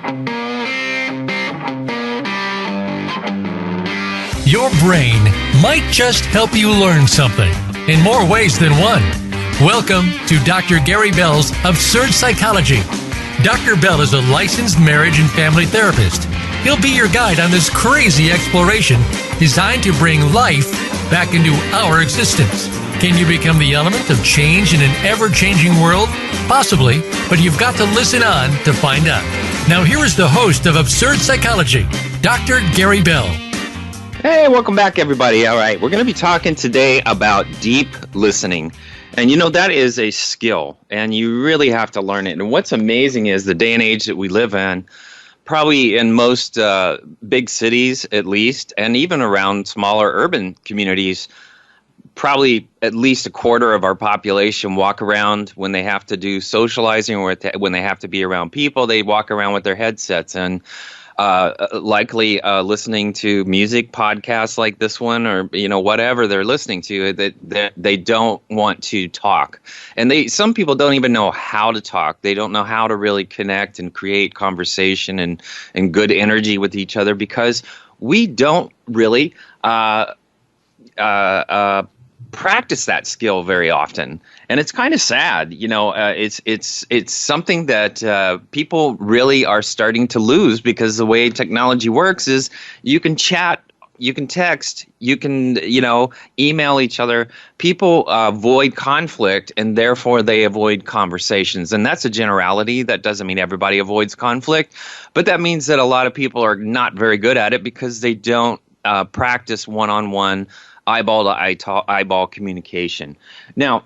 Your brain might just help you learn something in more ways than one. Welcome to Dr. Gary Bell's Absurd Psychology. Dr. Bell is a licensed marriage and family therapist. He'll be your guide on this crazy exploration designed to bring life back into our existence. Can you become the element of change in an ever-changing world? Possibly, but you've got to listen on to find out. Now here is the host of Absurd Psychology, Dr. Gary Bell. Hey, welcome back, everybody. All right, we're going to be talking today about deep listening. And you know, that is a skill, and you really have to learn it. And what's amazing is the day and age that we live in, probably in most big cities at least, and even around smaller urban communities, probably at least a quarter of our population walk around when they have to do socializing or when they have to be around people, they walk around with their headsets and likely listening to music podcasts like this one, or whatever they're listening to, that they don't want to talk. And some people don't even know how to talk. They don't know how to really connect and create conversation and good energy with each other, because we don't really practice that skill very often. And it's kind of sad, it's something that people really are starting to lose, because the way technology works is you can chat, you can text, you can, email each other. People avoid conflict, and therefore they avoid conversations. And that's a generality. That doesn't mean everybody avoids conflict, but that means that a lot of people are not very good at it because they don't practice one-on-one, eyeball to eyeball communication. Now,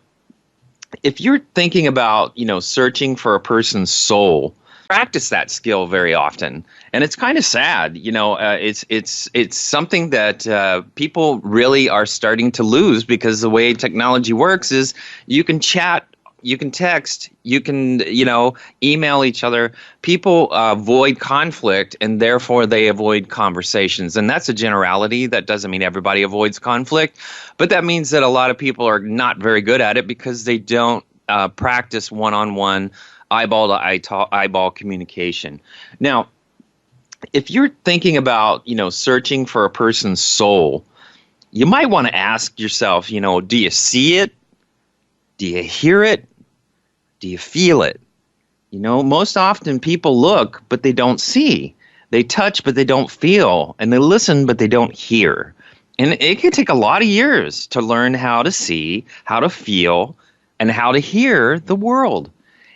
if you're thinking about, searching for a person's soul, practice that skill very often. And it's kind of sad, it's something that people really are starting to lose, because the way technology works is you can chat, you can text, you can, email each other. People avoid conflict, and therefore they avoid conversations. And that's a generality. That doesn't mean everybody avoids conflict, but that means that a lot of people are not very good at it because they don't practice one-on-one, eyeball to eyeball communication. Now, if you're thinking about, searching for a person's soul, you might want to ask yourself, do you see it? Do you hear it? Do you feel it? Most often people look, but they don't see. They touch, but they don't feel. And they listen, but they don't hear. And it can take a lot of years to learn how to see, how to feel, and how to hear the world.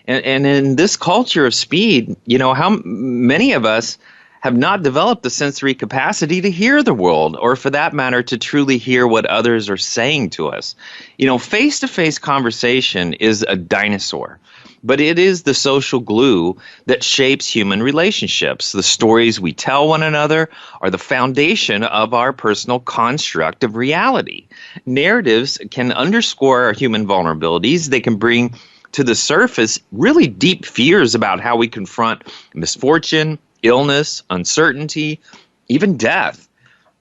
And in this culture of speed, how many of us have not developed the sensory capacity to hear the world, or for that matter, to truly hear what others are saying to us. Face-to-face conversation is a dinosaur, but it is the social glue that shapes human relationships. The stories we tell one another are the foundation of our personal construct of reality. Narratives can underscore our human vulnerabilities. They can bring to the surface really deep fears about how we confront misfortune, illness, uncertainty, even death.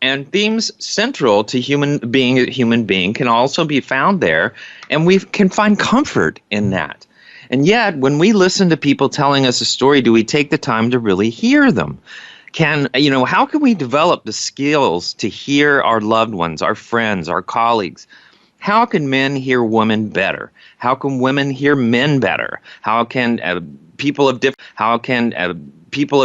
And themes central to being a human being can also be found there, and we can find comfort in that. And yet, when we listen to people telling us a story, do we take the time to really hear them? How can we develop the skills to hear our loved ones, our friends, our colleagues? How can men hear women better? How can women hear men better? How can people of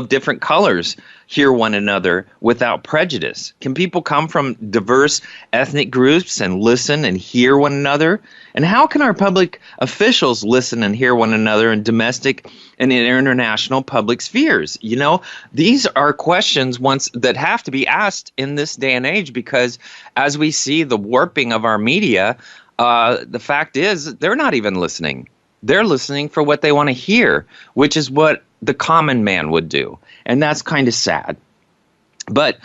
different colors hear one another without prejudice? Can people come from diverse ethnic groups and listen and hear one another? And how can our public officials listen and hear one another in domestic and in international public spheres? These are questions that have to be asked in this day and age, because as we see the warping of our media, the fact is they're not even listening. They're listening for what they want to hear, which is what the common man would do. And that's kind of sad. But,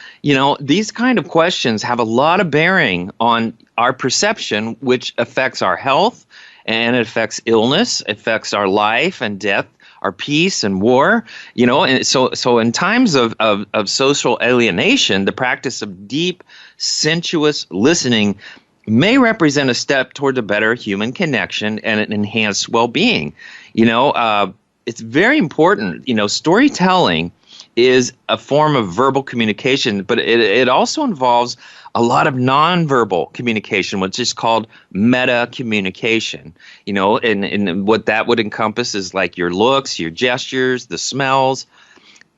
these kind of questions have a lot of bearing on our perception, which affects our health, and it affects illness, affects our life and death, our peace and war. And so in times of social alienation, the practice of deep, sensuous listening may represent a step toward a better human connection and an enhanced well-being. It's very important. Storytelling is a form of verbal communication, but it also involves a lot of nonverbal communication, which is called meta communication. And what that would encompass is like your looks, your gestures, the smells.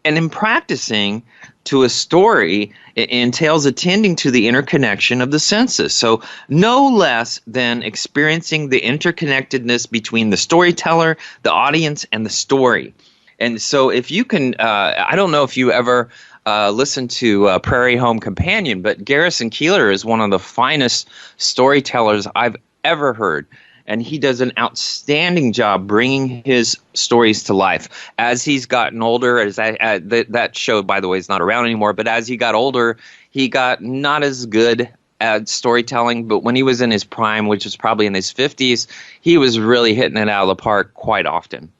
And in practicing to a story, it entails attending to the interconnection of the senses. So no less than experiencing the interconnectedness between the storyteller, the audience, and the story. And so if you can, I don't know if you ever listened to Prairie Home Companion, but Garrison Keillor is one of the finest storytellers I've ever heard. And he does an outstanding job bringing his stories to life. As he's gotten older, that show, by the way, is not around anymore, but as he got older, he got not as good at storytelling. But when he was in his prime, which was probably in his 50s, he was really hitting it out of the park quite often.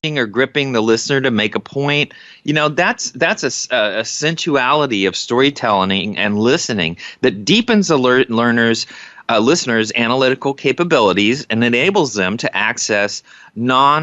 Or gripping the listener to make a point, that's a sensuality of storytelling and listening that deepens the listeners' analytical capabilities and enables them to access non-oral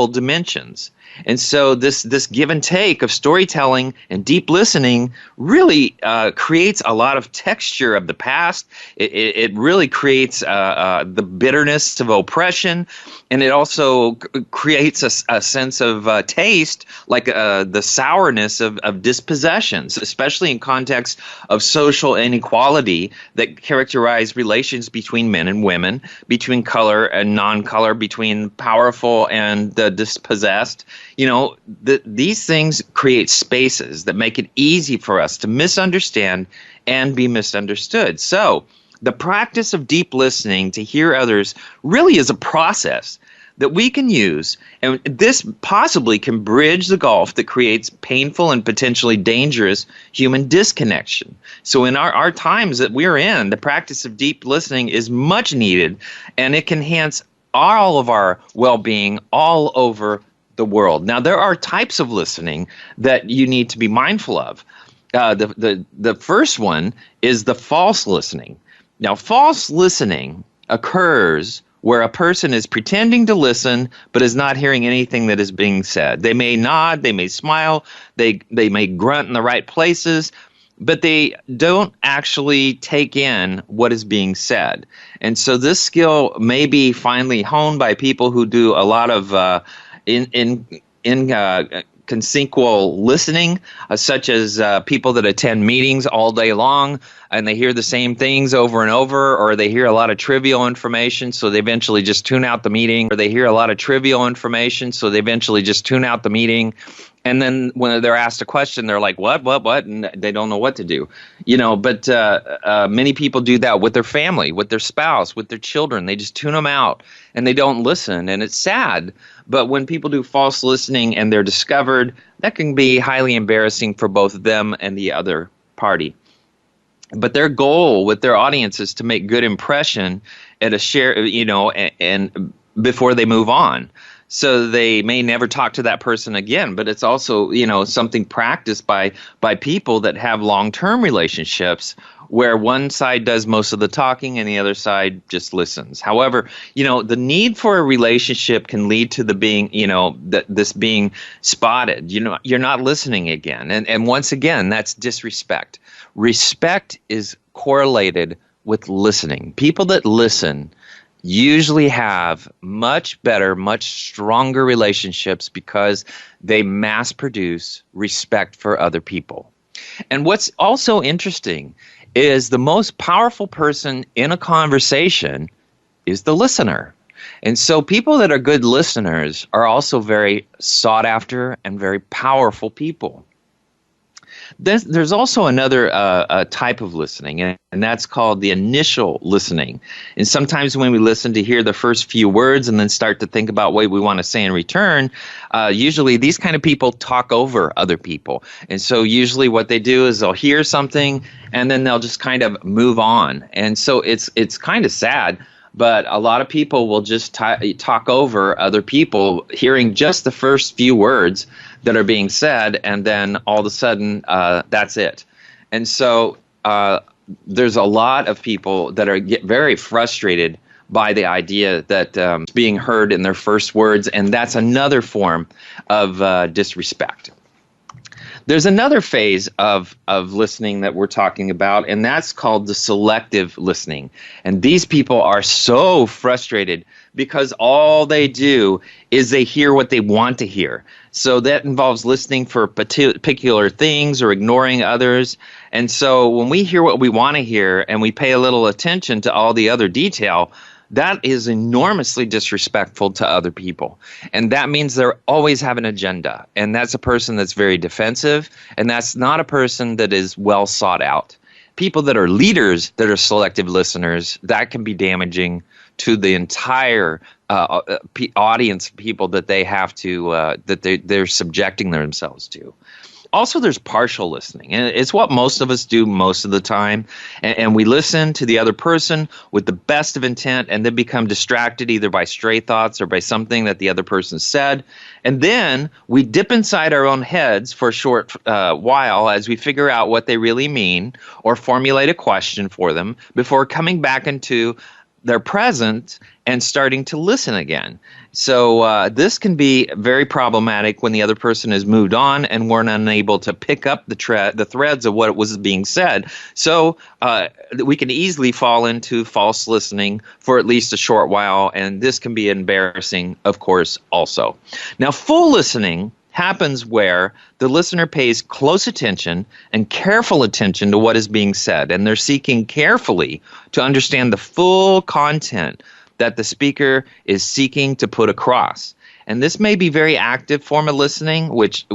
dimensions. And so this give and take of storytelling and deep listening really creates a lot of texture of the past. It really creates the bitterness of oppression, and it also creates a sense of taste, like the sourness of dispossessions, especially in context of social inequality that characterize relations between men and women, between color and non-color, between powerful and the dispossessed. These things create spaces that make it easy for us to misunderstand and be misunderstood. So the practice of deep listening to hear others really is a process that we can use, and this possibly can bridge the gulf that creates painful and potentially dangerous human disconnection. So in our times that we're in, the practice of deep listening is much needed, and it can enhance all of our well-being all over the world. Now, there are types of listening that you need to be mindful of. The first one is the false listening. Now, false listening occurs where a person is pretending to listen but is not hearing anything that is being said. They may nod, they may smile, they may grunt in the right places, but they don't actually take in what is being said. And so this skill may be finally honed by people who do a lot of consequential listening, such as people that attend meetings all day long and they hear the same things over and over, or they hear a lot of trivial information, so they eventually just tune out the meeting, or they hear a lot of trivial information, so they eventually just tune out the meeting. And then when they're asked a question, they're like, what? And they don't know what to do. But many people do that with their family, with their spouse, with their children. They just tune them out and they don't listen. And it's sad. But when people do false listening and they're discovered, that can be highly embarrassing for both them and the other party. But their goal with their audience is to make good impression at a share, and before they move on. So they may never talk to that person again, but it's also, something practiced by people that have long-term relationships where one side does most of the talking and the other side just listens. However, the need for a relationship can lead to the being, this being spotted. You're not listening again. And once again, that's disrespect. Respect is correlated with listening. People that listen usually have much better, much stronger relationships because they mass produce respect for other people. And what's also interesting is the most powerful person in a conversation is the listener. And so people that are good listeners are also very sought after and very powerful people. There's also another type of listening, and that's called the initial listening. And sometimes when we listen to hear the first few words and then start to think about what we want to say in return, usually these kind of people talk over other people. And so usually what they do is they'll hear something and then they'll just kind of move on. And so it's kind of sad. But a lot of people will just talk over other people, hearing just the first few words that are being said, and then all of a sudden, that's it. And so there's a lot of people that get very frustrated by the idea that being heard in their first words, and that's another form of disrespect. There's another phase of listening that we're talking about, and that's called the selective listening. And these people are so frustrated because all they do is they hear what they want to hear. So that involves listening for particular things or ignoring others. And so when we hear what we want to hear and we pay a little attention to all the other detail, that is enormously disrespectful to other people. And that means they always have an agenda. And that's a person that's very defensive. And that's not a person that is well sought out. People that are leaders that are selective listeners, that can be damaging to the entire audience of people that they have to, they're subjecting themselves to. Also, there's partial listening, and it's what most of us do most of the time. And we listen to the other person with the best of intent and then become distracted either by stray thoughts or by something that the other person said. And then we dip inside our own heads for a short while as we figure out what they really mean or formulate a question for them before coming back into their present and starting to listen again. So this can be very problematic when the other person has moved on and we're unable to pick up the threads of what was being said. So we can easily fall into false listening for at least a short while, and this can be embarrassing, of course, also. Now, full listening happens where the listener pays close attention and careful attention to what is being said, and they're seeking carefully to understand the full content that the speaker is seeking to put across. And this may be very active form of listening, which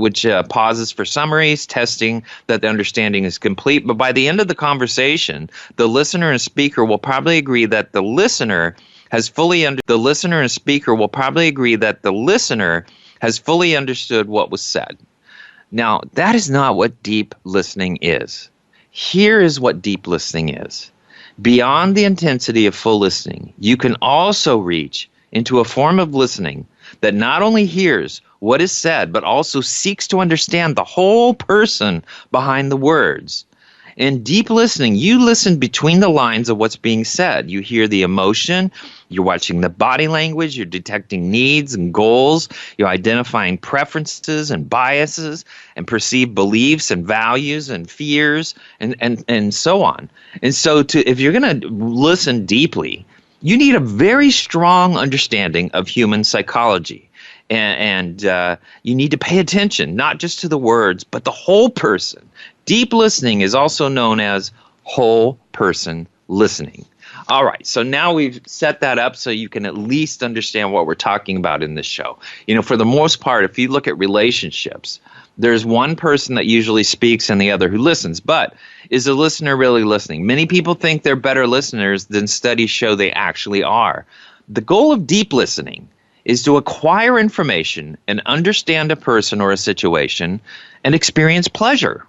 pauses for summaries, testing that the understanding is complete. But by the end of the conversation, the listener and speaker will probably agree that the listener has fully understood what was said. Now, that is not what deep listening is. Here is what deep listening is. Beyond the intensity of full listening, you can also reach into a form of listening that not only hears what is said, but also seeks to understand the whole person behind the words. In deep listening, you listen between the lines of what's being said. You hear the emotion, you're watching the body language, you're detecting needs and goals, you're identifying preferences and biases and perceived beliefs and values and fears and so on. And so if you're going to listen deeply, you need a very strong understanding of human psychology. And you need to pay attention, not just to the words, but the whole person. Deep listening is also known as whole person listening. All right, so now we've set that up so you can at least understand what we're talking about in this show. You know, for the most part, if you look at relationships, there's one person that usually speaks and the other who listens. But is the listener really listening? Many people think they're better listeners than studies show they actually are. The goal of deep listening is to acquire information and understand a person or a situation and experience pleasure.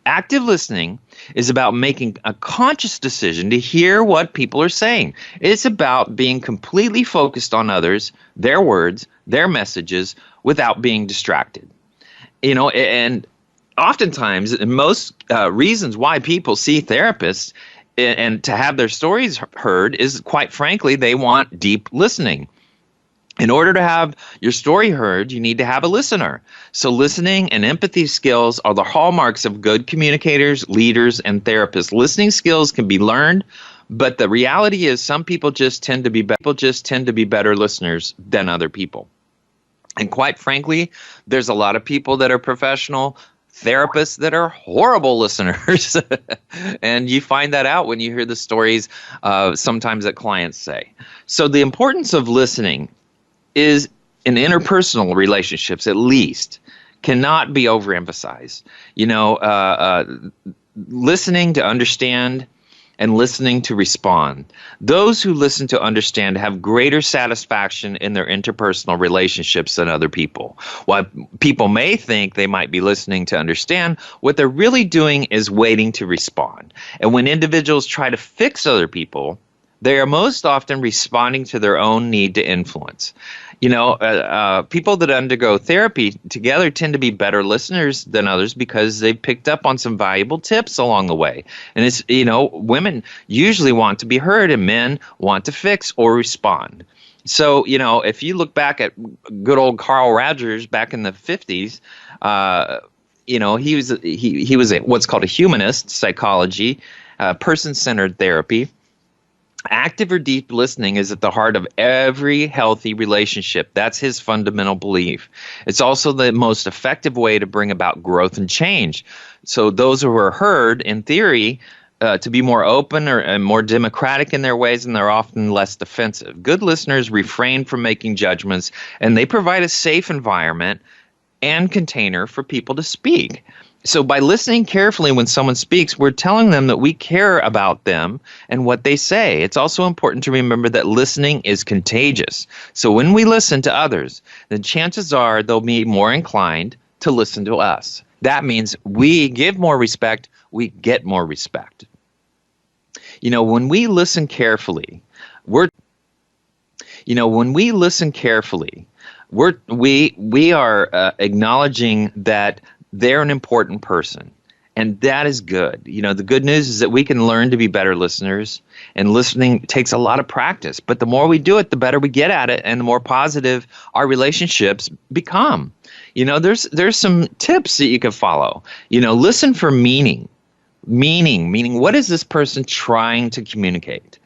Active listening is about making a conscious decision to hear what people are saying. It's about being completely focused on others, their words, their messages, without being distracted. You know, and oftentimes, most reasons why people see therapists and to have their stories heard is, quite frankly, they want deep listening. In order to have your story heard, you need to have a listener. So listening and empathy skills are the hallmarks of good communicators, leaders, and therapists. Listening skills can be learned, but the reality is some people just tend to be better listeners than other people. And quite frankly, there's a lot of people that are professional therapists that are horrible listeners. And you find that out when you hear the stories sometimes that clients say. So the importance of listening is in interpersonal relationships, at least, cannot be overemphasized. You know, listening to understand and listening to respond. Those who listen to understand have greater satisfaction in their interpersonal relationships than other people. While people may think they might be listening to understand, what they're really doing is waiting to respond. And when individuals try to fix other people, they are most often responding to their own need to influence. People that undergo therapy together tend to be better listeners than others because they picked up on some valuable tips along the way. And it's, women usually want to be heard and men want to fix or respond. So, if you look back at good old Carl Rogers back in the 50s, he was what's called a humanist psychology, person-centered therapy. Active or deep listening is at the heart of every healthy relationship. That's his fundamental belief. It's also the most effective way to bring about growth and change. So those who are heard, in theory, to be more open and more democratic in their ways, and they're often less defensive. Good listeners refrain from making judgments, and they provide a safe environment and container for people to speak. So by listening carefully when someone speaks, we're telling them that we care about them and what they say. It's also important to remember that listening is contagious. So when we listen to others, then chances are they'll be more inclined to listen to us. That means we give more respect, we get more respect. When we listen carefully, we are acknowledging that they're an important person, and that is good. The good news is that we can learn to be better listeners, and listening takes a lot of practice. But the more we do it, the better we get at it, and the more positive our relationships become. There's some tips that you can follow. Listen for meaning. Meaning, what is this person trying to communicate?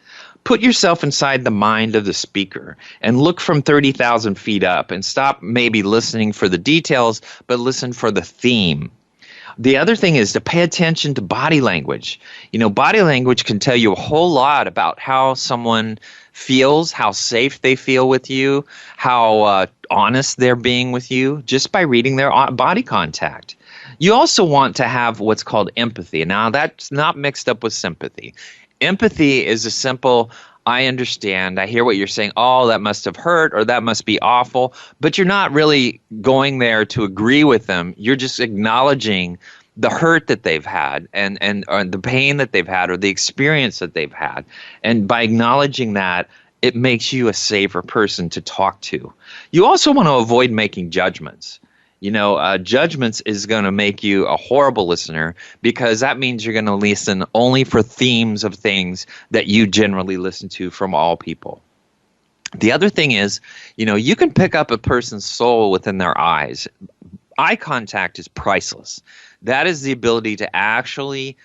Put yourself inside the mind of the speaker and look from 30,000 feet up and stop maybe listening for the details, but listen for the theme. The other thing is to pay attention to body language. Body language can tell you a whole lot about how someone feels, how safe they feel with you, how honest they're being with you, just by reading their body contact. You also want to have what's called empathy. Now, that's not mixed up with sympathy. Empathy is a simple, I understand, I hear what you're saying, oh, that must have hurt or that must be awful, but you're not really going there to agree with them. You're just acknowledging the hurt that they've had and or the pain that they've had or the experience that they've had. And by acknowledging that, it makes you a safer person to talk to. You also want to avoid making judgments. Judgments is going to make you a horrible listener because that means you're going to listen only for themes of things that you generally listen to from all people. The other thing is, you can pick up a person's soul within their eyes. Eye contact is priceless. That is the ability to actually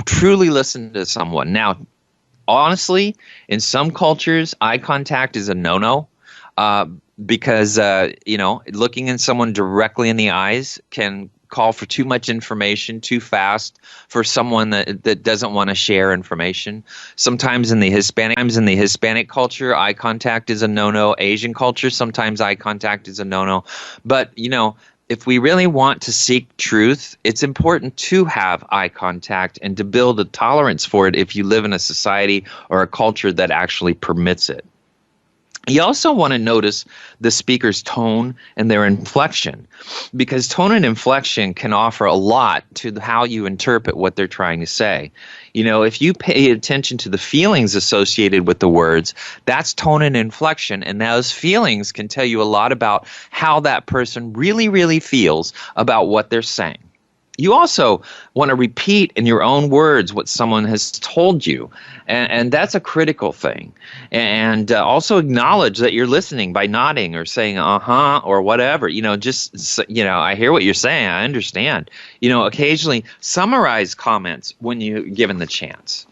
truly listen to someone. Now, honestly, in some cultures, eye contact is a no-no. Because looking in someone directly in the eyes can call for too much information too fast for someone that doesn't want to share information. Sometimes in the Hispanic culture, eye contact is a no-no. Asian culture, sometimes eye contact is a no-no. But, if we really want to seek truth, it's important to have eye contact and to build a tolerance for it if you live in a society or a culture that actually permits it. You also want to notice the speaker's tone and their inflection, because tone and inflection can offer a lot to how you interpret what they're trying to say. If you pay attention to the feelings associated with the words, that's tone and inflection, and those feelings can tell you a lot about how that person really, really feels about what they're saying. You also want to repeat in your own words what someone has told you, and that's a critical thing. And also acknowledge that you're listening by nodding or saying uh-huh or whatever. I hear what you're saying. I understand. Occasionally summarize comments when you're given the chance.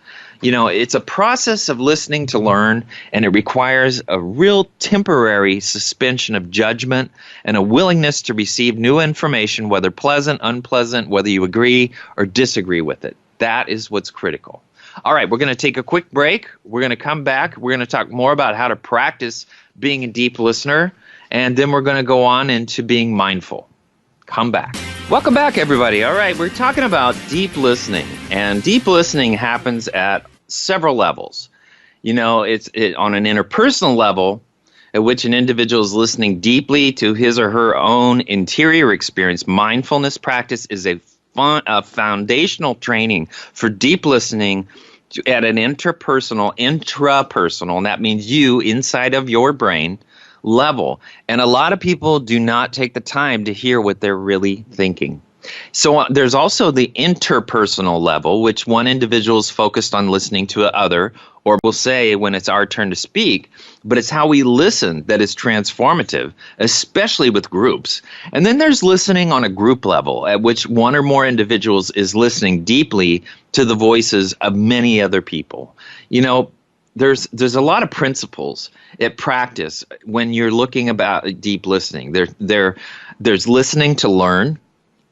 It's a process of listening to learn, and it requires a real temporary suspension of judgment and a willingness to receive new information, whether pleasant, unpleasant, whether you agree or disagree with it. That is what's critical. All right, we're going to take a quick break. We're going to come back. We're going to talk more about how to practice being a deep listener, and then we're going to go on into being mindful. Come back. Welcome back, everybody. All right, we're talking about deep listening, and deep listening happens at several levels. It's on an interpersonal level, at which an individual is listening deeply to his or her own interior experience. Mindfulness practice is a foundational training for deep listening at an intrapersonal, and that means you inside of your brain level. And a lot of people do not take the time to hear what they're really thinking. So there's also the interpersonal level, which one individual is focused on listening to another, or will say when it's our turn to speak, but it's how we listen that is transformative, especially with groups. And then there's listening on a group level, at which one or more individuals is listening deeply to the voices of many other people. You know, there's a lot of principles at practice when you're looking about deep listening. There's listening to learn.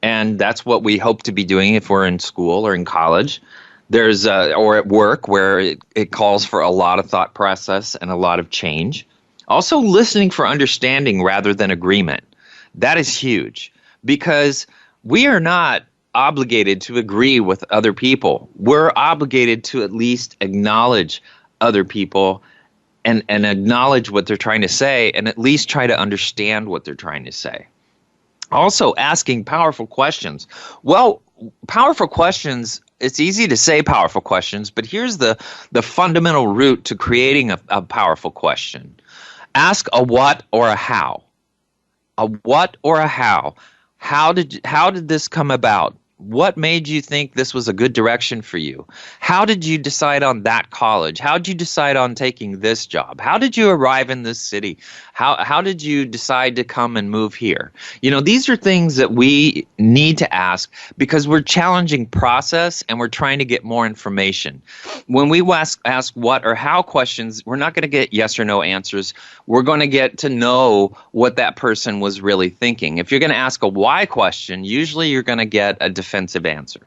And that's what we hope to be doing if we're in school or in college. There's or at work, where it calls for a lot of thought process and a lot of change. Also listening for understanding rather than agreement. That is huge, because we are not obligated to agree with other people. We're obligated to at least acknowledge other people and acknowledge what they're trying to say, and at least try to understand what they're trying to say. Also, asking powerful questions. Well, powerful questions, it's easy to say powerful questions, but here's the fundamental root to creating a powerful question. Ask a what or a how. A what or a how. How did this come about? What made you think this was a good direction for you? How did you decide on that college? How did you decide on taking this job? How did you arrive in this city? How did you decide to come and move here? You know, these are things that we need to ask because we're challenging process and we're trying to get more information. When we ask what or how questions, we're not going to get yes or no answers. We're going to get to know what that person was really thinking. If you're going to ask a why question, usually you're going to get a defensive answer.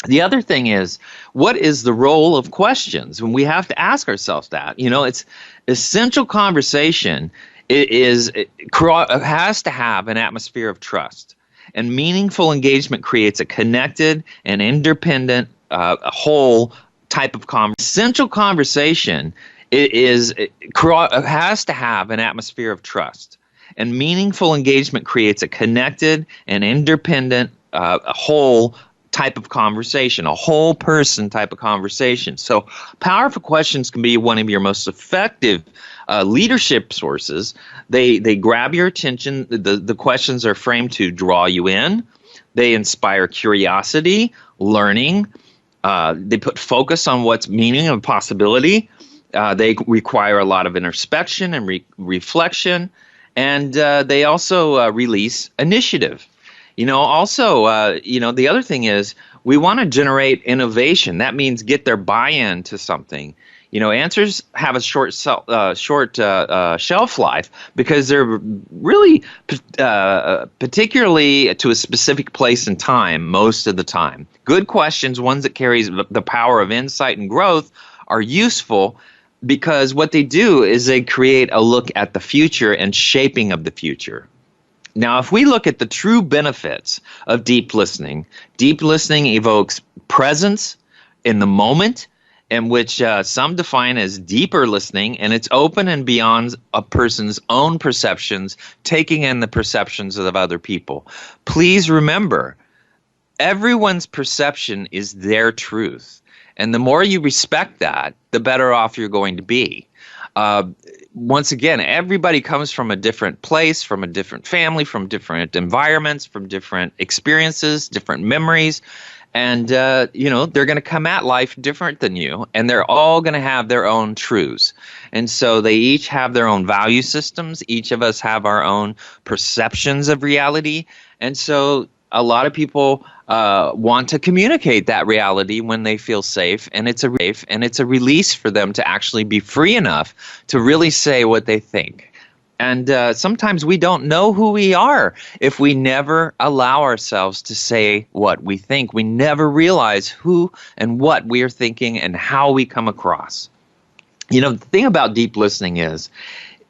The other thing is, what is the role of questions? When we have to ask ourselves that, you know, it's essential conversation. It has to have an atmosphere of trust, and meaningful engagement creates a connected and independent, whole type of conversation. Essential conversation has to have an atmosphere of trust, and meaningful engagement creates a connected and independent, whole type of conversation, a whole person type of conversation. So powerful questions can be one of your most effective leadership sources. They grab your attention. The questions are framed to draw you in. They inspire curiosity, learning. They put focus on what's meaning and possibility. They require a lot of introspection and reflection. And they also release initiative. You know, also, the other thing is we want to generate innovation. That means get their buy-in to something. You know, answers have a short shelf life because they're really particularly to a specific place and time most of the time. Good questions, ones that carry the power of insight and growth, are useful because what they do is they create a look at the future and shaping of the future. Now, if we look at the true benefits of deep listening evokes presence in the moment, in which some define as deeper listening, and it's open and beyond a person's own perceptions, taking in the perceptions of other people. Please remember, everyone's perception is their truth. And the more you respect that, the better off you're going to be. Once again, everybody comes from a different place, from a different family, from different environments, from different experiences, different memories. And, they're going to come at life different than you, and they're all going to have their own truths. And so they each have their own value systems. Each of us have our own perceptions of reality. And so a lot of people want to communicate that reality when they feel safe, and it's a release for them to actually be free enough to really say what they think. And sometimes we don't know who we are if we never allow ourselves to say what we think. We never realize who and what we are thinking and how we come across. You know, the thing about deep listening is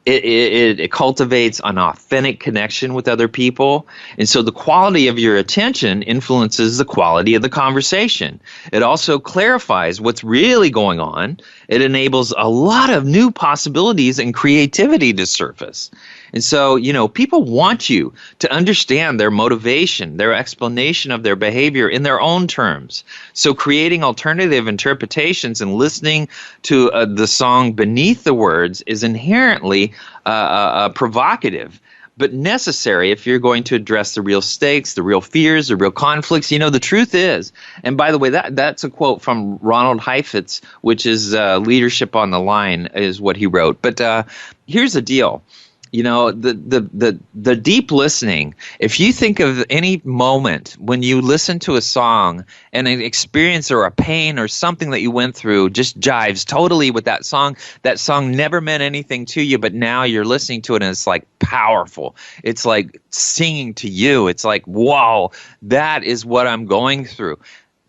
it cultivates an authentic connection with other people. And so the quality of your attention influences the quality of the conversation. It also clarifies what's really going on. It enables a lot of new possibilities and creativity to surface. And so, people want you to understand their motivation, their explanation of their behavior in their own terms. So creating alternative interpretations and listening to the song beneath the words is inherently provocative, but necessary if you're going to address the real stakes, the real fears, the real conflicts. The truth is, and by the way, that's a quote from Ronald Heifetz, which is Leadership on the Line, is what he wrote. But here's the deal. The deep listening, if you think of any moment when you listen to a song and an experience or a pain or something that you went through just jives totally with that song never meant anything to you, but now you're listening to it and it's like powerful. It's like singing to you. It's like, whoa, that is what I'm going through.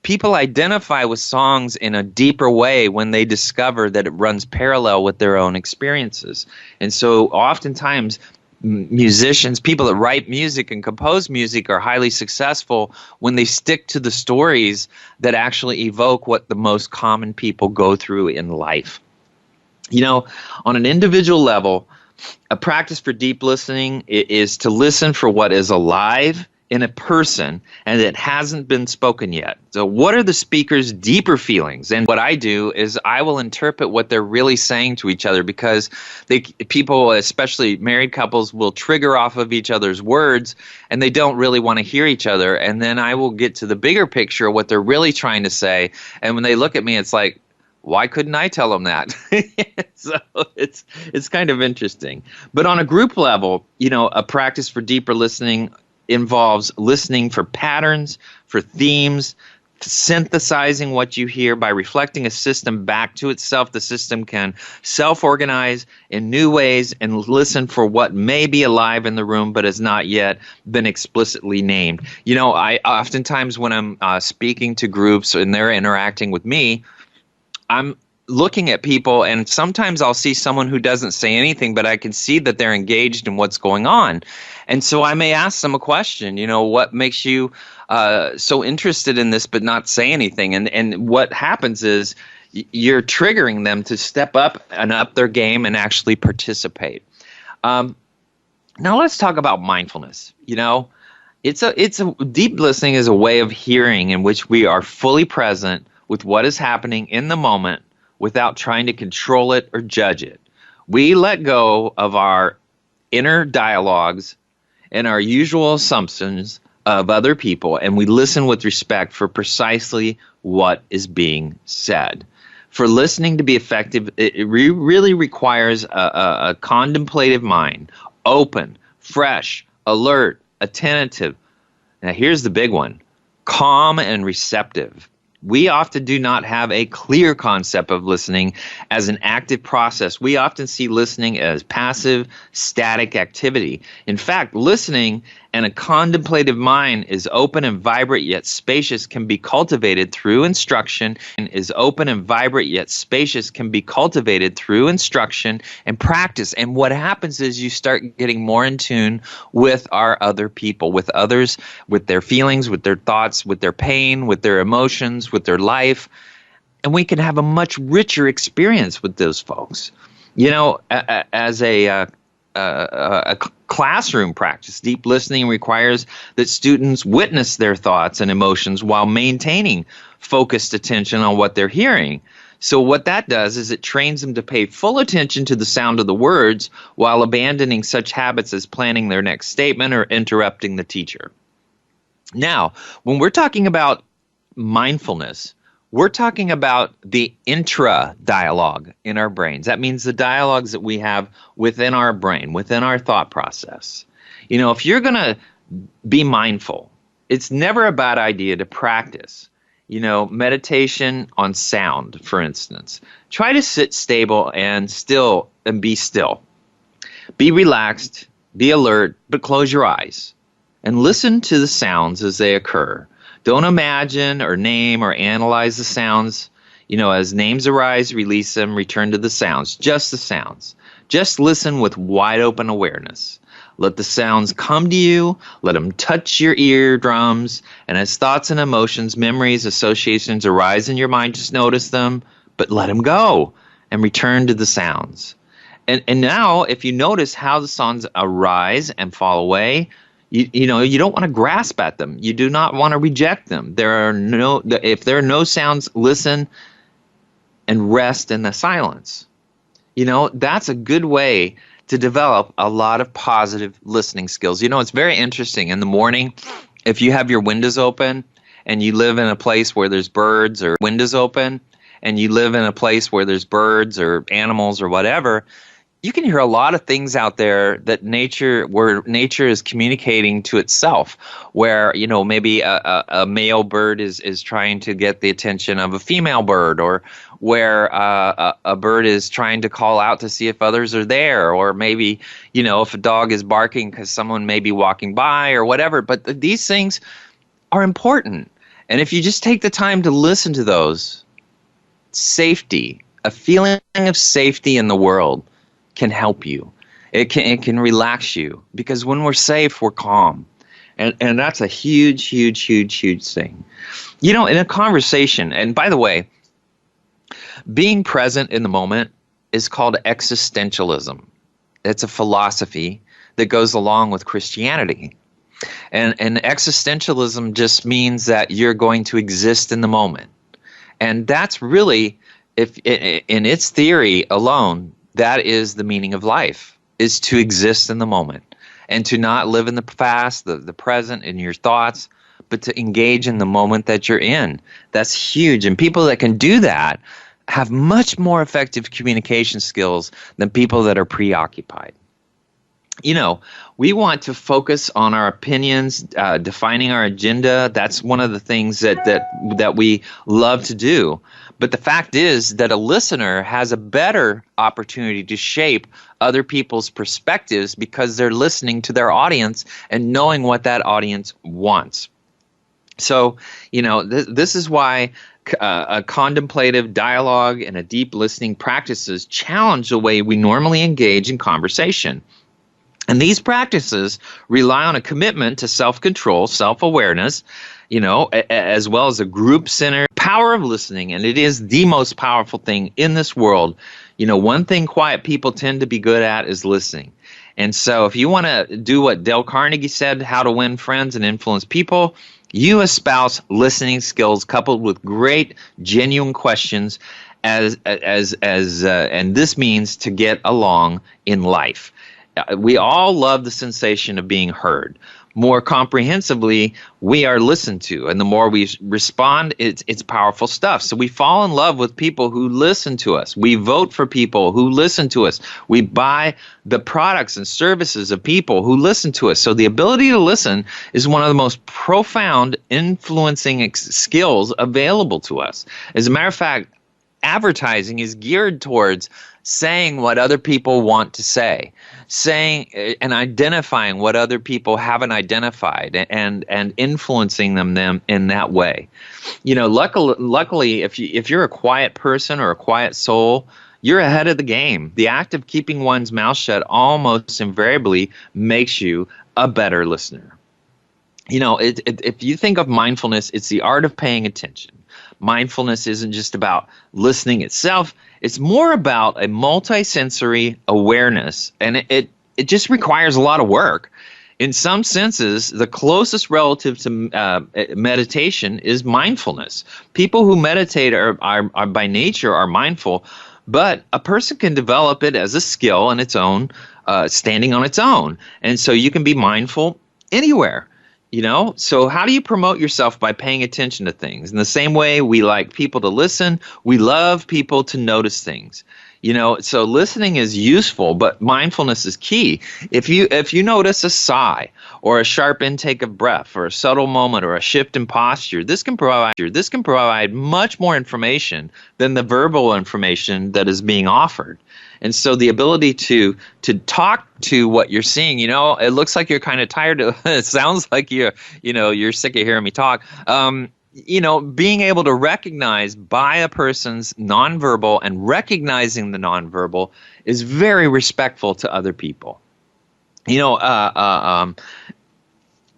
People identify with songs in a deeper way when they discover that it runs parallel with their own experiences. And so oftentimes musicians, people that write music and compose music, are highly successful when they stick to the stories that actually evoke what the most common people go through in life. On an individual level, a practice for deep listening is to listen for what is alive in a person and it hasn't been spoken yet. So what are the speaker's deeper feelings? And what I do is I will interpret what they're really saying to each other, because people, especially married couples, will trigger off of each other's words and they don't really want to hear each other. And then I will get to the bigger picture of what they're really trying to say. And when they look at me, it's like, why couldn't I tell them that? So it's kind of interesting. But on a group level, a practice for deeper listening involves listening for patterns, for themes, synthesizing what you hear by reflecting a system back to itself. The system can self-organize in new ways and listen for what may be alive in the room but has not yet been explicitly named. I oftentimes, when I'm speaking to groups and they're interacting with me, I'm looking at people, and sometimes I'll see someone who doesn't say anything, but I can see that they're engaged in what's going on. And so I may ask them a question, what makes you so interested in this but not say anything? And what happens is you're triggering them to step up and up their game and actually participate. Now let's talk about mindfulness. It's a deep listening is a way of hearing in which we are fully present with what is happening in the moment, without trying to control it or judge it. We let go of our inner dialogues and our usual assumptions of other people, and we listen with respect for precisely what is being said. For listening to be effective, it really requires a contemplative mind, open, fresh, alert, attentive. Now here's the big one, calm and receptive. We often do not have a clear concept of listening as an active process. We often see listening as passive, static activity. In fact, listening and a contemplative mind is open and vibrant yet spacious, can be cultivated through instruction, and practice. And what happens is you start getting more in tune with our other people, with others, with their feelings, with their thoughts, with their pain, with their emotions, with their life. And we can have a much richer experience with those folks. As a classroom practice, deep listening requires that students witness their thoughts and emotions while maintaining focused attention on what they're hearing. So what that does is it trains them to pay full attention to the sound of the words while abandoning such habits as planning their next statement or interrupting the teacher. Now, when we're talking about mindfulness, we're talking about the intra-dialogue in our brains. That means the dialogues that we have within our brain, within our thought process. If you're going to be mindful, it's never a bad idea to practice. Meditation on sound, for instance. Try to sit stable and still and be still. Be relaxed, be alert, but close your eyes and listen to the sounds as they occur. Don't imagine or name or analyze the sounds. As names arise, release them, return to the sounds, just the sounds. Just listen with wide open awareness. Let the sounds come to you. Let them touch your eardrums. And as thoughts and emotions, memories, associations arise in your mind, just notice them, but let them go and return to the sounds. And now, if you notice how the songs arise and fall away, you don't want to grasp at them. You do not want to reject them. If there are no sounds, listen and rest in the silence. That's a good way to develop a lot of positive listening skills. It's very interesting. In the morning, if you have your windows open and you live in a place where there's birds or windows open and you live in a place where there's birds or animals or whatever, you can hear a lot of things out there where nature is communicating to itself, where, maybe a male bird is trying to get the attention of a female bird, or where a bird is trying to call out to see if others are there, or maybe, if a dog is barking because someone may be walking by or whatever. But these things are important. And if you just take the time to listen to those, safety, a feeling of safety in the world can help you. It can relax you, because when we're safe, we're calm. And that's a huge, huge, huge, huge thing. In a conversation, and by the way, being present in the moment is called existentialism. It's a philosophy that goes along with Christianity. And existentialism just means that you're going to exist in the moment. And that's really, if in its theory alone, that is the meaning of life, is to exist in the moment and to not live in the past, the present, in your thoughts, but to engage in the moment that you're in. That's huge. And people that can do that have much more effective communication skills than people that are preoccupied. We want to focus on our opinions, defining our agenda. That's one of the things that we love to do. But the fact is that a listener has a better opportunity to shape other people's perspectives, because they're listening to their audience and knowing what that audience wants. So, this is why a contemplative dialogue and a deep listening practices challenge the way we normally engage in conversation. And these practices rely on a commitment to self-control, self-awareness, as well as a group-centered power of listening. And it is the most powerful thing in this world. One thing quiet people tend to be good at is listening. And so if you want to do what Dale Carnegie said, how to win friends and influence people, you espouse listening skills coupled with great, genuine questions, and this means to get along in life. We all love the sensation of being heard. More comprehensively, we are listened to, and the more we respond, it's powerful stuff. So we fall in love with people who listen to us. We vote for people who listen to us. We buy the products and services of people who listen to us. So the ability to listen is one of the most profound influencing skills available to us. As a matter of fact, advertising is geared towards saying what other people want to say, saying and identifying what other people haven't identified, and influencing them in that way. Luckily, if you're a quiet person or a quiet soul, you're ahead of the game. The act of keeping one's mouth shut almost invariably makes you a better listener. If you think of mindfulness, it's the art of paying attention. Mindfulness isn't just about listening itself. It's more about a multisensory awareness, and it just requires a lot of work. In some senses, the closest relative to meditation is mindfulness. People who meditate are by nature are mindful, but a person can develop it as a skill on its own, standing on its own. And so you can be mindful anywhere. So how do you promote yourself? By paying attention to things. In the same way we like people to listen, we love people to notice things. So listening is useful, but mindfulness is key. If you notice a sigh or a sharp intake of breath or a subtle moment or a shift in posture, this can provide much more information than the verbal information that is being offered. And so the ability to talk to what you're seeing, it looks like you're kind of tired of it. Sounds like you're sick of hearing me talk. Being able to recognize by a person's nonverbal and recognizing the nonverbal is very respectful to other people.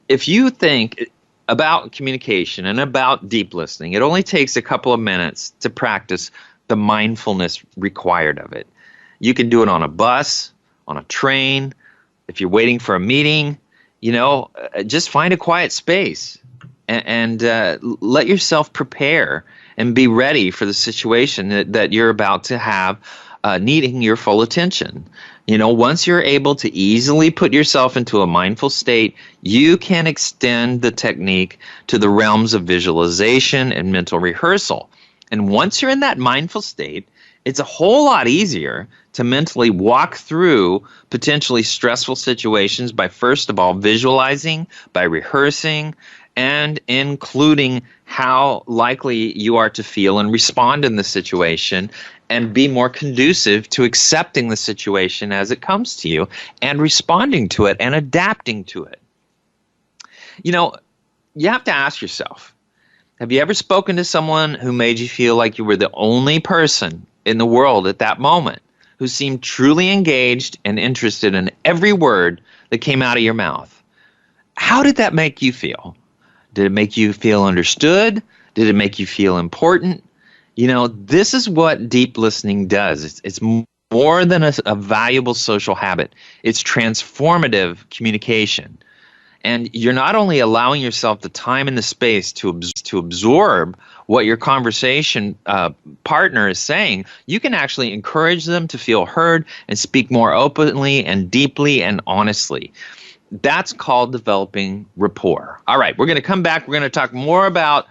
If you think about communication and about deep listening, it only takes a couple of minutes to practice the mindfulness required of it. You can do it on a bus, on a train, if you're waiting for a meeting. Just find a quiet space and let yourself prepare and be ready for the situation that you're about to have needing your full attention. Once you're able to easily put yourself into a mindful state, you can extend the technique to the realms of visualization and mental rehearsal. And once you're in that mindful state, it's a whole lot easier to mentally walk through potentially stressful situations by, first of all, visualizing, by rehearsing, and including how likely you are to feel and respond in the situation, and be more conducive to accepting the situation as it comes to you and responding to it and adapting to it. You have to ask yourself, have you ever spoken to someone who made you feel like you were the only person in the world at that moment, who seemed truly engaged and interested in every word that came out of your mouth? How did that make you feel? Did it make you feel understood? Did it make you feel important? This is what deep listening does. It's more than a valuable social habit. It's transformative communication. And you're not only allowing yourself the time and the space to absorb what your conversation partner is saying, you can actually encourage them to feel heard and speak more openly and deeply and honestly. That's called developing rapport. All right, we're going to come back. We're going to talk more about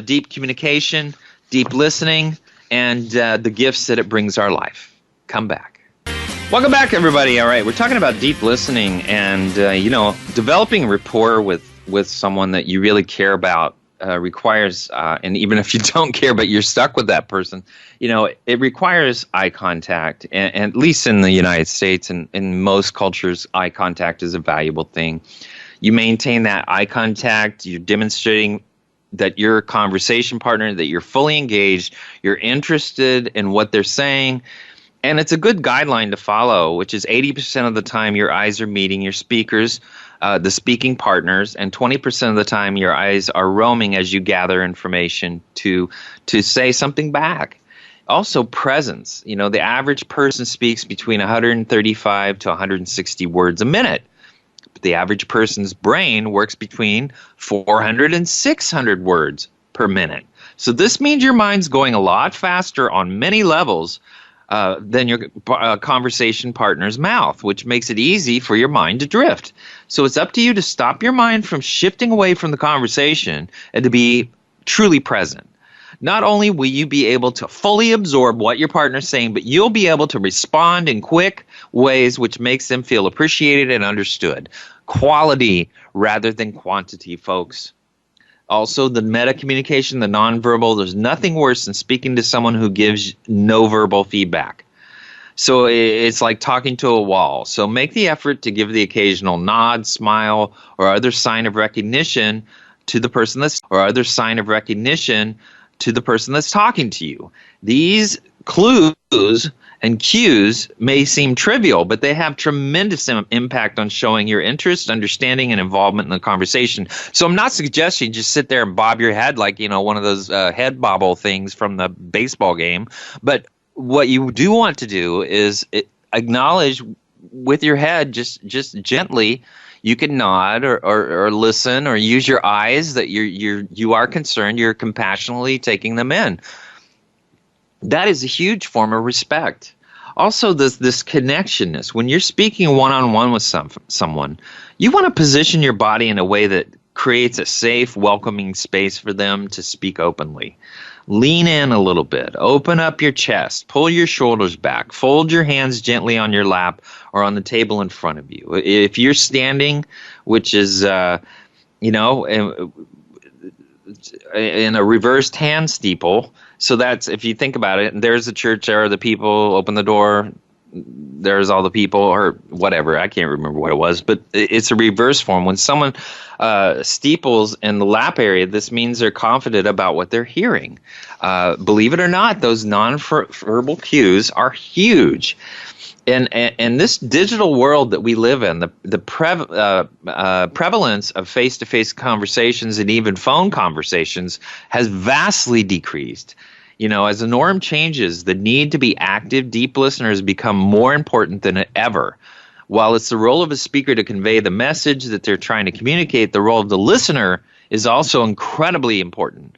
deep communication, deep listening, and the gifts that it brings our life. Come back. Welcome back, everybody. All right, we're talking about deep listening and, developing rapport with someone that you really care about requires, and even if you don't care but you're stuck with that person, it requires eye contact. And at least in the United States and in most cultures, eye contact is a valuable thing. You maintain that eye contact, you're demonstrating that your conversation partner, that you're fully engaged, you're interested in what they're saying. And it's a good guideline to follow, which is 80% of the time your eyes are meeting your speakers, the speaking partners, and 20% of the time your eyes are roaming as you gather information to say something back. Also, presence. The average person speaks between 135 to 160 words a minute. But the average person's brain works between 400 and 600 words per minute. So this means your mind's going a lot faster on many levels than your conversation partner's mouth, which makes it easy for your mind to drift. So it's up to you to stop your mind from shifting away from the conversation and to be truly present. Not only will you be able to fully absorb what your partner's saying, but you'll be able to respond in quick ways which makes them feel appreciated and understood. Quality rather than quantity, folks. Also, the meta communication, the nonverbal, there's nothing worse than speaking to someone who gives no verbal feedback. So it's like talking to a wall. So make the effort to give the occasional nod, smile, or other sign of recognition to the person that's talking to you. These clues and cues may seem trivial, but they have tremendous impact on showing your interest, understanding, and involvement in the conversation. So I'm not suggesting just sit there and bob your head like, one of those head bobble things from the baseball game. But what you do want to do is acknowledge with your head, just gently. You can nod or listen or use your eyes that you are concerned. You're compassionately taking them in. That is a huge form of respect. Also, this connectionness. When you're speaking one-on-one with someone, you want to position your body in a way that creates a safe, welcoming space for them to speak openly. Lean in a little bit. Open up your chest. Pull your shoulders back. Fold your hands gently on your lap or on the table in front of you. If you're standing, which is, in a reversed hand steeple, so that's, if you think about it, there's the church, there are the people, open the door, there's all the people, or whatever. I can't remember what it was, but it's a reverse form. When someone steeples in the lap area, this means they're confident about what they're hearing. Believe it or not, those nonverbal cues are huge. And this digital world that we live in, the prevalence of face-to-face conversations and even phone conversations has vastly decreased. As the norm changes, the need to be active, deep listeners become more important than ever. While it's the role of a speaker to convey the message that they're trying to communicate, the role of the listener is also incredibly important.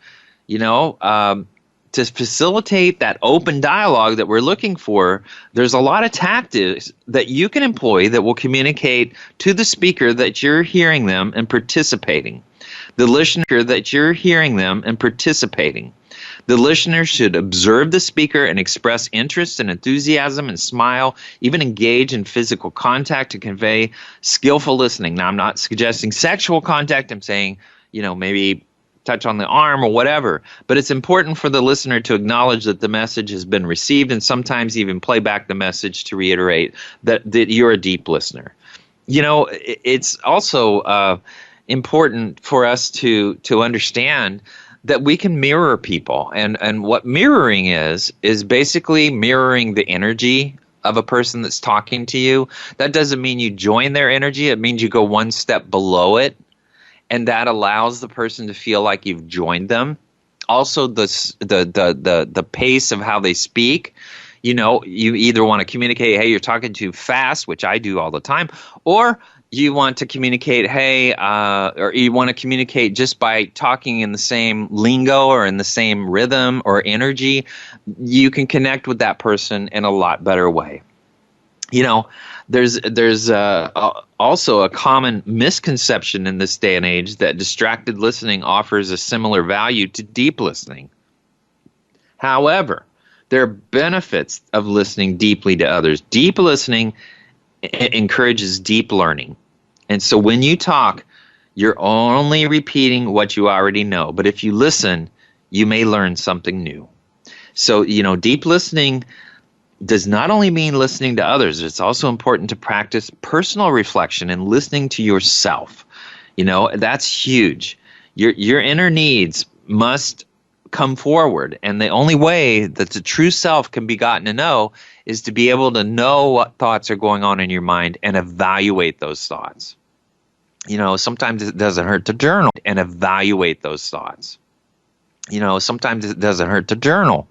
To facilitate that open dialogue that we're looking for, there's a lot of tactics that you can employ that will communicate to the speaker that you're hearing them and participating. The listener that you're hearing them and participating. The listener should observe the speaker and express interest and enthusiasm and smile, even engage in physical contact to convey skillful listening. Now, I'm not suggesting sexual contact. I'm saying, maybe touch on the arm or whatever. But it's important for the listener to acknowledge that the message has been received and sometimes even play back the message to reiterate that you're a deep listener. It's also important for us to understand that we can mirror people. And what mirroring is basically mirroring the energy of a person that's talking to you. That doesn't mean you join their energy. It means you go one step below it. And that allows the person to feel like you've joined them. Also, the pace of how they speak. You either want to communicate, hey, you're talking too fast, which I do all the time, or you want to communicate, hey, or you want to communicate just by talking in the same lingo or in the same rhythm or energy. You can connect with that person in a lot better way. There's also a common misconception in this day and age that distracted listening offers a similar value to deep listening. However, there are benefits of listening deeply to others. Deep listening encourages deep learning. And so when you talk, you're only repeating what you already know. But if you listen, you may learn something new. So, deep listening does not only mean listening to others, it's also important to practice personal reflection and listening to yourself. That's huge. Your inner needs must come forward, and the only way that the true self can be gotten to know is to be able to know what thoughts are going on in your mind and evaluate those thoughts. Sometimes it doesn't hurt to journal and evaluate those thoughts. Sometimes it doesn't hurt to journal.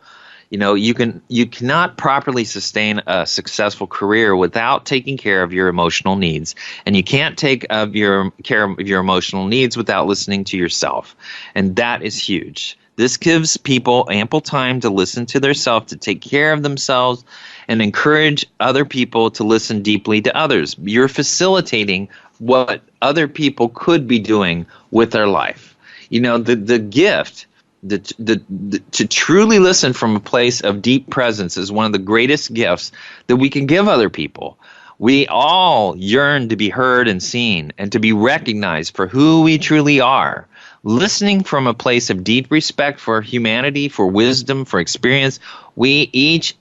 You cannot properly sustain a successful career without taking care of your emotional needs, and you can't take care of your emotional needs without listening to yourself, and that is huge. This gives people ample time to listen to themselves, to take care of themselves, and encourage other people to listen deeply to others. You're facilitating what other people could be doing with their life. The gift. To truly listen from a place of deep presence is one of the greatest gifts that we can give other people. We all yearn to be heard and seen and to be recognized for who we truly are. Listening from a place of deep respect for humanity, for wisdom, for experience, we each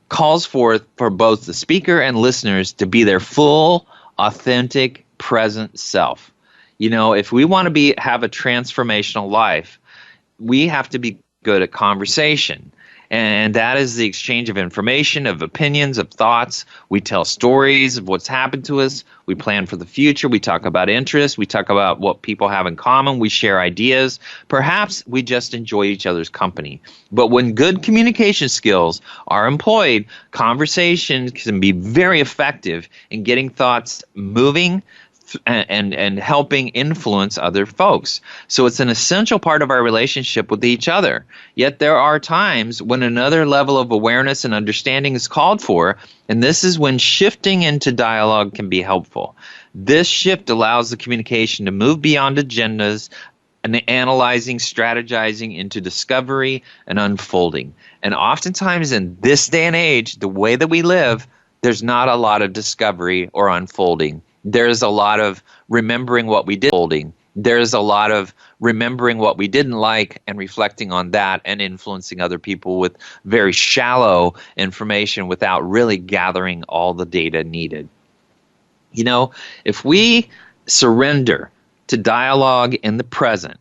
calls forth for both the speaker and listeners to be their full, authentic, present self. If we want to have a transformational life, we have to be good at conversation. And that is the exchange of information, of opinions, of thoughts. We tell stories of what's happened to us. We plan for the future. We talk about interests. We talk about what people have in common. We share ideas. Perhaps we just enjoy each other's company. But when good communication skills are employed, conversation can be very effective in getting thoughts moving and helping influence other folks. So it's an essential part of our relationship with each other. Yet there are times when another level of awareness and understanding is called for, and this is when shifting into dialogue can be helpful. This shift allows the communication to move beyond agendas and analyzing, strategizing into discovery and unfolding. And oftentimes in this day and age, the way that we live, there's not a lot of discovery or unfolding. There's a lot of remembering what we did. There's a lot of remembering what we didn't like and reflecting on that and influencing other people with very shallow information without really gathering all the data needed. If we surrender to dialogue in the present,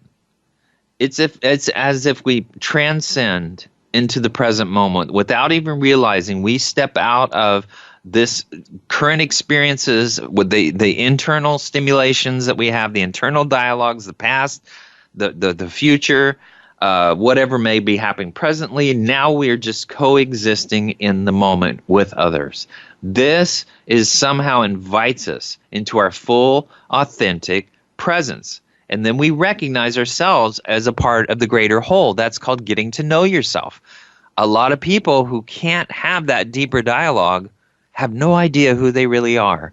it's as if we transcend into the present moment without even realizing we step out of this current experiences with the internal stimulations that we have, the internal dialogues, the past, the future, whatever may be happening presently. Now we're just coexisting in the moment with others. This is somehow invites us into our full, authentic presence. And then we recognize ourselves as a part of the greater whole. That's called getting to know yourself. A lot of people who can't have that deeper dialogue have no idea who they really are.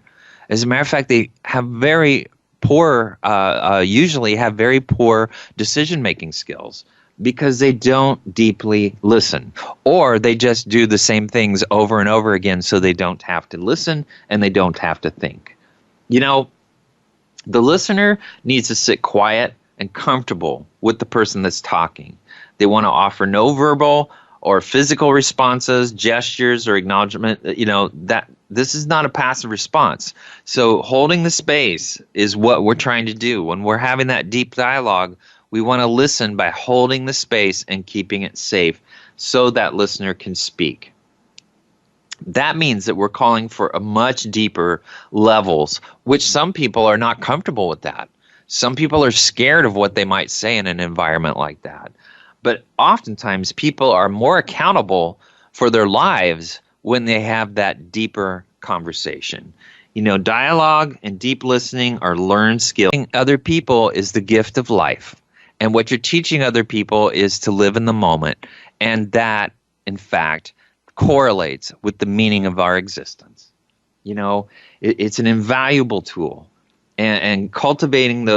As a matter of fact, they have usually have very poor decision-making skills because they don't deeply listen, or they just do the same things over and over again so they don't have to listen and they don't have to think. You know, the listener needs to sit quiet and comfortable with the person that's talking. They want to offer no verbal or physical responses, gestures, or acknowledgement. You know, that this is not a passive response. So holding the space is what we're trying to do. When we're having that deep dialogue, we want to listen by holding the space and keeping it safe so that listener can speak. That means that we're calling for a much deeper levels, which some people are not comfortable with that. Some people are scared of what they might say in an environment like that. But oftentimes people are more accountable for their lives when they have that deeper conversation. You know, dialogue and deep listening are learned skills. Other people is the gift of life. And what you're teaching other people is to live in the moment. And that, in fact, correlates with the meaning of our existence. You know, it's an invaluable tool. And cultivating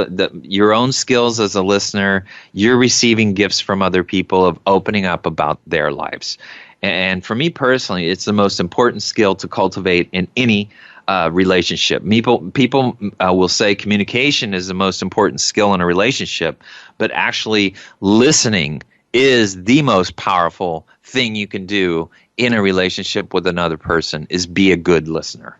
your own skills as a listener, you're receiving gifts from other people of opening up about their lives. And for me personally, it's the most important skill to cultivate in any relationship. People will say communication is the most important skill in a relationship, but actually listening is the most powerful thing you can do in a relationship with another person, is be a good listener.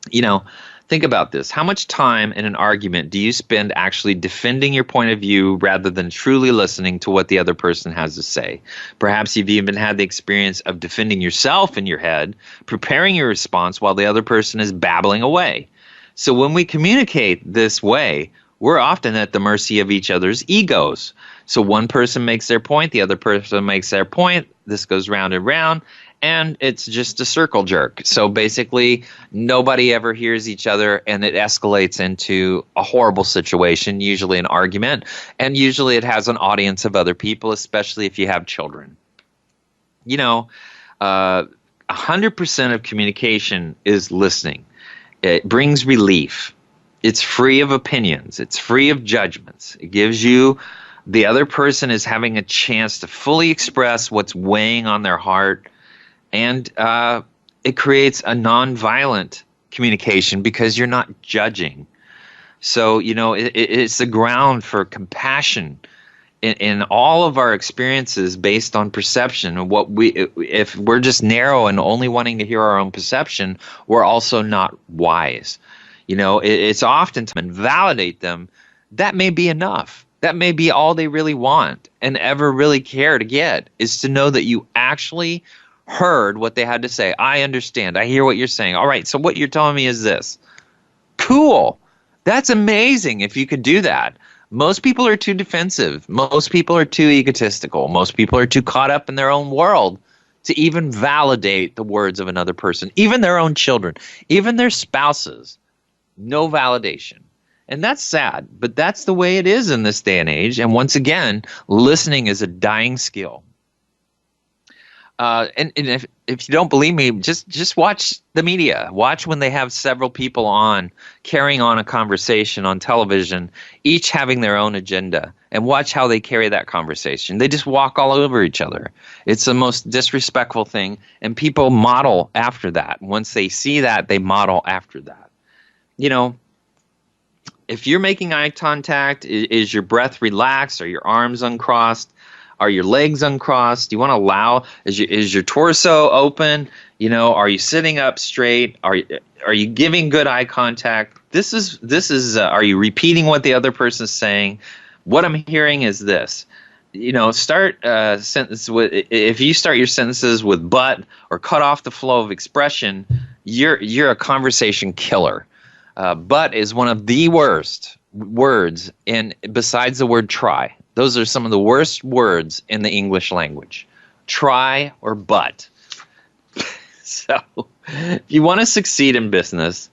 You know, think about this. How much time in an argument do you spend actually defending your point of view rather than truly listening to what the other person has to say? Perhaps you've even had the experience of defending yourself in your head, preparing your response while the other person is babbling away. So when we communicate this way, we're often at the mercy of each other's egos. So one person makes their point, the other person makes their point, this goes round and round, and it's just a circle jerk. So basically, nobody ever hears each other, and it escalates into a horrible situation, usually an argument, and usually it has an audience of other people, especially if you have children. You know, 100% of communication is listening. It brings relief. It's free of opinions. It's free of judgments. It gives you, the other person is having a chance to fully express what's weighing on their heart. And it creates a nonviolent communication because you're not judging. So, you know, it's the ground for compassion in all of our experiences based on perception. And if we're just narrow and only wanting to hear our own perception, we're also not wise. You know, it's often to validate them. That may be enough. That may be all they really want and ever really care to get, is to know that you actually heard what they had to say. I understand. I hear what you're saying. All right, so what you're telling me is this. Cool. That's amazing if you could do that. Most people are too defensive. Most people are too egotistical. Most people are too caught up in their own world to even validate the words of another person, even their own children, even their spouses. No validation. And that's sad, but that's the way it is in this day and age. And once again, listening is a dying skill. And if you don't believe me, just watch the media. Watch when they have several people on carrying on a conversation on television, each having their own agenda, and watch how they carry that conversation. They just walk all over each other. It's the most disrespectful thing, and people model after that. Once they see that, they model after that. You know, if you're making eye contact, is your breath relaxed? Are your arms uncrossed? Are your legs uncrossed? Do you want to allow, is your torso open? You know, are you sitting up straight? Are you giving good eye contact? This is are you repeating what the other person is saying? What I'm hearing is this. You know, start a sentence with, if you start your sentences with but or cut off the flow of expression, you're a conversation killer. But is one of the worst words, and besides the word try. Those are some of the worst words in the English language. Try or but. So, if you want to succeed in business,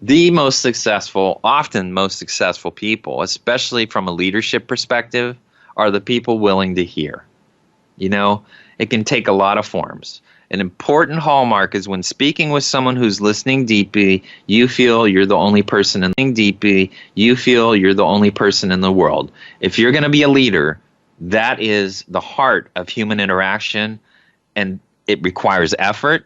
the most successful, often most successful people, especially from a leadership perspective, are the people willing to hear. You know, it can take a lot of forms. An important hallmark is when speaking with someone who's listening deeply, you feel you're the only person in the world. If you're going to be a leader, that is the heart of human interaction, and it requires effort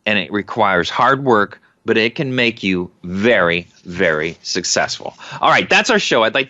and it requires hard work, but it can make you very, very successful. All right, that's our show. I'd like